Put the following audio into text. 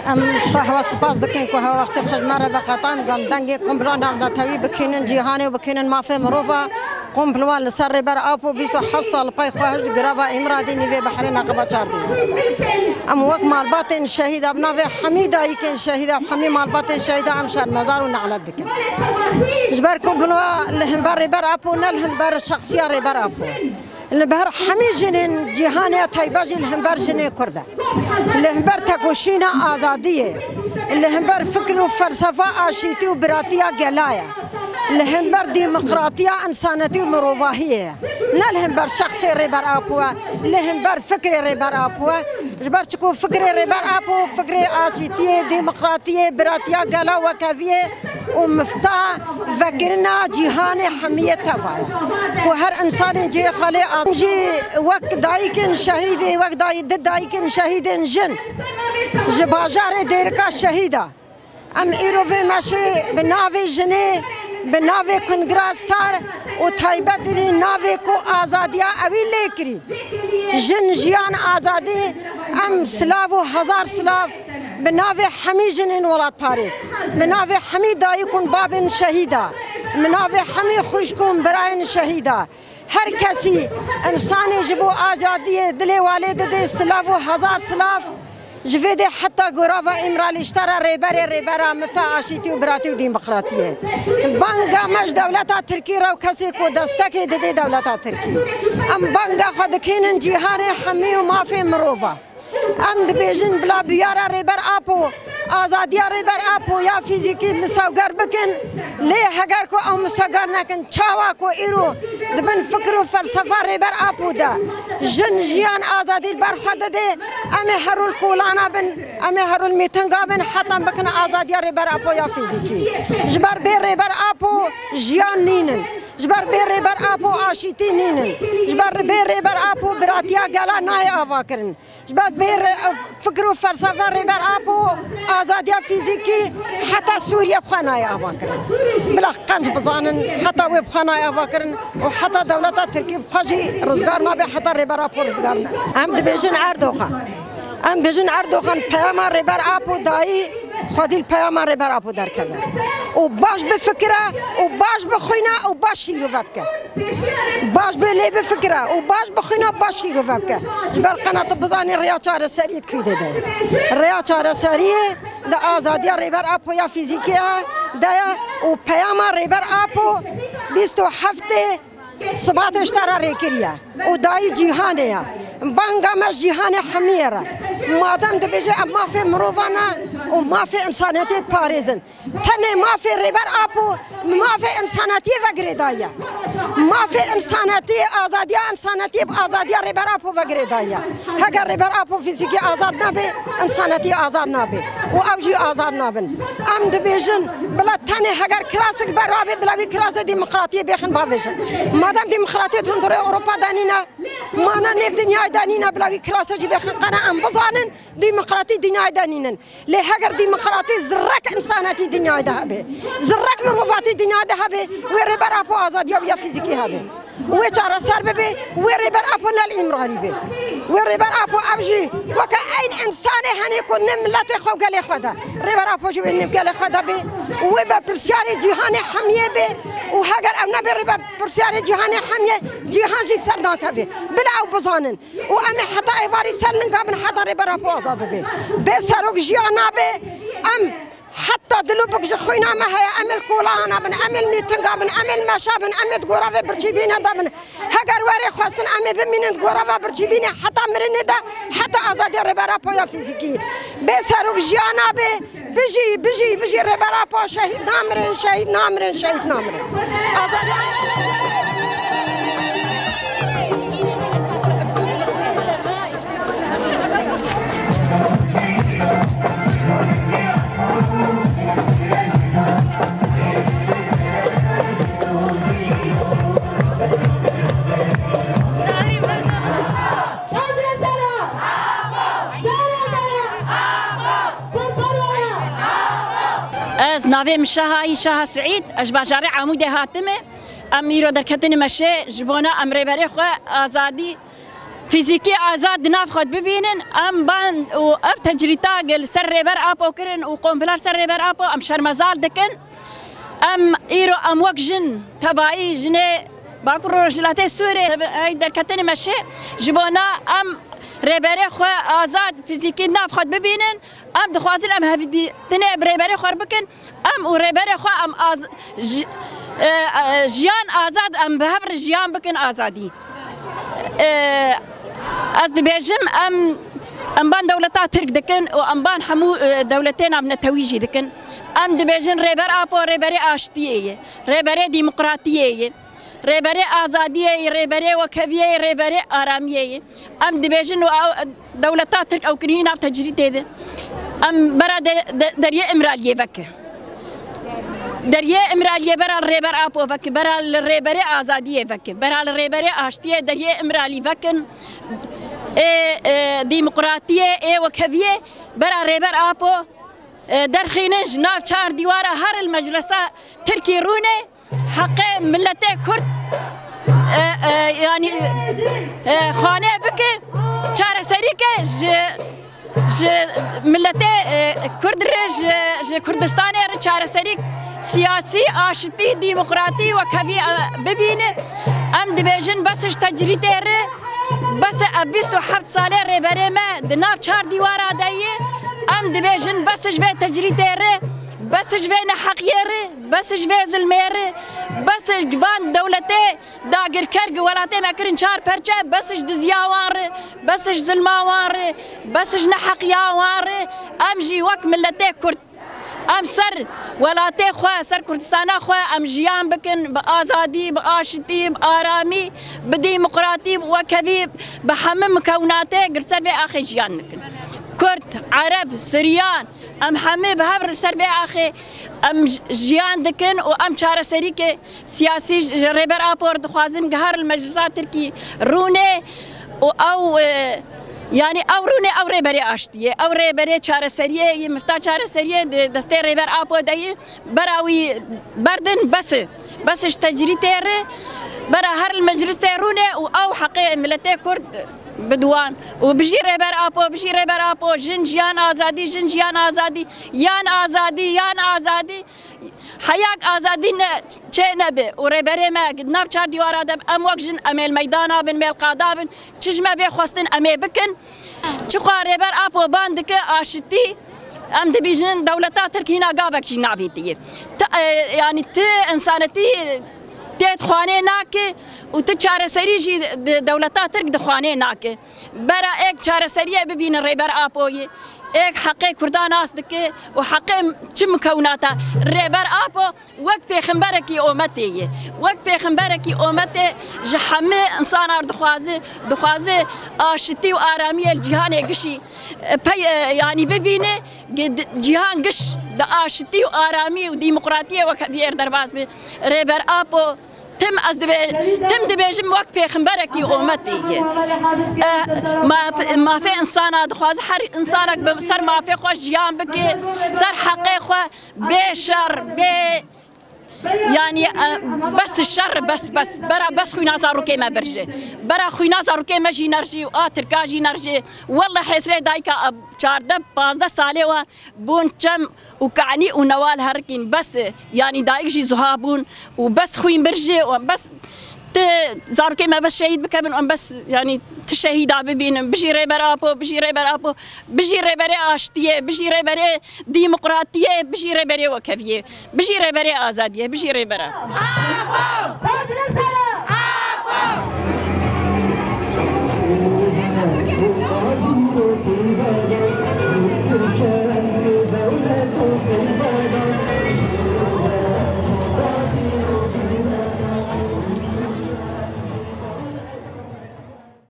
ام شخوا سپاس دکن که ها وقت خجمره بقطان گم دنگی قنبلان نافذ تاوی بکنن جهانی و بکنن مافی مروفا قنبلوان لسر بر آپو 27 سال پای خواهش گراوا امرادی نیوی بحرین عقبا چاردی ام وقت مالبات شهید ابناوی حمیدا ایکن شهید حمی مالبات شهید ام شهر مزار و نعلت دکن جبر قنبلوا لهمبر بر آپو نلهم بر شخصیار بر آپو لبهر حمی جنین جهانی تایبا جن همبر جنین کرده لهمبر تکوشینا آزادیه لهمبر فکر و فلسفه آشیتی و براتیا گلایه لهمبر ديمقراطية انسانيتي ومروفاهية نلهمبر شخصي ريبر ابوا لهمبر فكري ريبر ابوا جبر تكون فكري ريبر ابو فكري آسيتية ديمقراطية براتية قلا وكافية ومفتاح فكرنا جهاني حمية تفاية وهر انسان جي خالي جي وقت دايكن شهيدي وقت دايكن شهيدين جن جباجار ديركا شهيدة ام ايروفي ماشي بنافي جني بناوی کنگراستار و تایبت دری ناوی کو آزادیا اوی لیکری جن جیان آزادی ام سلاف و هزار سلاف بناوی حمی جنین ولاد پاریس بناوی حمی دایی کن بابن شهیدا بناوی حمی خوش کن براین شهیدا هر کسی انسانی جبو آزادی دلی والد دی سلاف و هزار سلاف جفيدي حتى غرافة إمرالي اشترى ريبرا مفتاح عشيتي وبراتي وديمقراطية بانجا مش دولتها تركيا وكسيك ودستكي دي دولتها تركيا أم بانجا خدكين جيهاني حمي وما في مروفة أم دبيجن بلا بيارا ريبر أبو آزادیا ريبر أبو يا فيزيكي مساوغر بكن ليه هجركو أو مساوغر نكن تشاواكو إيرو دبن فكرو فلسفة ريبر أبو دا جن جيان آزادي البرخدة دي أمي هرو الكولانا بن أمي هرو الميتنغا بن حتى بكن آزاديا ريبر أبو يا فيزيكي جبر بي ريبر أبو جيان نينن جبر بي ريبر أبو آشيتي نينن جبر بي ريبر أبو براتيا قالا ناي آفاكرن جبر بي فكرو فلسفة ريبر أبو آزاديا فيزيكي حتى سوريا بخاناي آفاكرن بلا قنج بزانن حتى وي بخاناي آفاكرن وحتى دولتا تركيا بخاجي رزقارنا بي حتى ريبر أبو رزقارنا أم دبيجن أردوغان ام بيجن اردوغان پیام ريبر ابو داي خودي البيام ريبر ابو دركبه وباش بفكره وباش بخوينا وباش يروفبك باش بلي بفكره وباش بخوينا باش يروفبك جبر قناه بزاني رياضه سريه كيده ده رياضه سريه ده ازادي ريبر ابو يا فيزيكيا ده وبيام ريبر ابو 27 صبات اشترى ريكريا وداي جيهانيا بانغا مش جيهاني حميرة ما دام دبيجي ما في مروفانا وما في انسانيتي باريزن تاني ما في ريبر ابو ما في انسانيتي فقريدايا ما في انسانيتي ازاديا انسانيتي بازاديا ريبر ابو فقريدايا هاجر ريبر ابو فيزيكي ازاد نبي انسانيتي ازاد نبي واوجي ازاد نبن ام دبيجن بلا تاني هاجر كراسك برابي بلا بي كراس ديمقراطيه بيخن بافيجن ما دام ديمقراطيه تندري اوروبا دانينا ما انا نيف دنيا دانينا بلا بي كراس جي بيخن قنا ام بزانن ديمقراطي دنيا دانينن لي هاجر ديمقراطي زرك انسانيتي دنيا دهبه زرك مروفاتي دنيا دهبه وريبر ابو ازاديا يا فيزيكي هبه ويتشارا سربه وريبر ابو الامرالي به وريبر ابو ابجي وكاين انسان هني كون ملاتي خو قال خدا ريبر ابو جي بن قال خدا به وبر برسياري جهاني حميه به وهاجر النبي ريبر برسياري جهاني حميه جهان جي سردان كافي بلا وبزانن وامي حتى ايفاري سلن قام حتى ريبر ابو ازاد به بسروك جيانا به ام حتى دلوبك جخوينا ما هي أمل كولانا بن أمل ميتنغا بن أمل ماشا بن أمل تقورافي برجيبينا دا بن هاجر واري خواستن أمل بمين تقورافا برجيبينا حتى مريني دا حتى أزادي ريبارابو يا فيزيكي بسروك جيانا بيجي ريبارابو شهيد نامرين أزادي از ناوی مشاهی شاه سعید اجباجاری عمود هاتمه امیرو در کتن مشه جبونا امری بری خو آزادی فيزيكي آزاد ناف خود ببینن ام بان و اف تجریتا گل سر ریبر آپو کرن و قنبلار سر ریبر آپو ام شرمزال دکن ام ایرو ام وک جن تبایی جنه باکر رجلاته سوری ای در کتن مشه جبونا ام ریبره خو آزاد فیزیکی ناف خود ببینن ام دخوازن ام هفیدی تنه ریبره خور بکن ام و ریبره خو ام جیان آزاد ام بهبر جیان بکن آزادی از دبیجم ام بان دولتا ترک دکن و ام بان همو دولتين ام نتویجی دکن ام دبیجن ریبر آپو ریبر آشتیه ریبر دیمقراطیه ریبر آزادیه ریبر وکویه ریبر آرامیه ام دبیجن دولتا ترک او کنین اف تجریده ده ام برا دریه امرالیه وکه دریه امرالیه برا ریبر آپو وکه برا ریبر آزادیه وکه برا ریبر آشتیه دریه امرالی وکن دیمقراطیه وکویه برا ریبر آپو در خینج ناف چار دیواره هر المجلسه ترکی رونه حق ملت کرد يعني خانه بكي چاره سری که ملت کرد ر کردستان ر چاره سری سیاسی آشتی دیمقراطی و کفی ببینه ام دبیجن بسش تجریت ر بس 27 ساله ر بره ما دناف چار دیواره دایه ام دبیجن بسش به تجریت ر بس جوان حقيره بس جوان ظلميره بس جوان دولته داگر کرگ ولاته مکرین چار پرچه بس دزیاواره بس ظلماواره بس نحقیاواره ام جی وک ملته کرد ام سر ولاته خو سر کردستان خو ام جیان بکن بآزادی بآشتی بآرامی بديمقراطي وكذي بحمم مكوناته قرصر في اخي جيان نكن كرد عرب سريان ام حمي بهبر سر في اخي ام جيان دكن وام چاره سريك سياسي ريبر ابور دخوازن قهر المجلسات تركي رونه او يعني او رونه او ريبري اشتيه او ريبري چاره سريه مفتا چاره سريه دسته ريبر ابو داي براوي بردن بس تجري تير برا هر المجلس رونه او حقي ملتي كرد بدوان وبجي ريبر ابو جنجيان ازادي جنجيان ازادي يان ازادي يان ازادي حياك ازادي چنبه وريبر ما قد ناف چار ديوار ادم ام وجن امل ميدان بن مل قادابن چجما بي خوستن امي بكن چخوا ريبر ابو باندك اشتي ام دبيجن دولتا تركينا قابك شي نعبيتي يعني ت انسانتي تيت خوانه ناكه وتشاره سري جي دولتا ترك دخوانه ناكه برا اك چاره سريه ببين ريبر ابوي اك حقي كردان اسدك وحقي چم كوناتا ريبر ابو وقت پیغمبركي امتي وقت پیغمبركي امتي جحمه انسان ار دخوازه اشتي وارامي الجهان قشي يعني ببينه جهان قش د اشتي وارامي وديمقراطيه وكبير درباس ريبر ابو تم دبيجم وقت پیغمبركي امتي ما في انسان دخواز هر انسانك بسر ما في خوش جيان بكي سر حقي خو بشر ب يعني بس الشر بس برا بس خوينا زاروكي ما برجي برا خوينا زاروكي ما جي نرجي واتركا جي نرجي والله حسري دايكا 14 ساله و بون جم وكعني ونوال هركين بس يعني دايك جي زهابون وبس خوين برجي وبس زاروكي ما بس شهيد بكبن ام بس يعني تشهيد ببين بجي ريبر ابو بجي ريبر اشتيه بجي ريبر ديمقراطيه بجي ريبر وكفيه بجي ريبر ازاديه بجي ريبر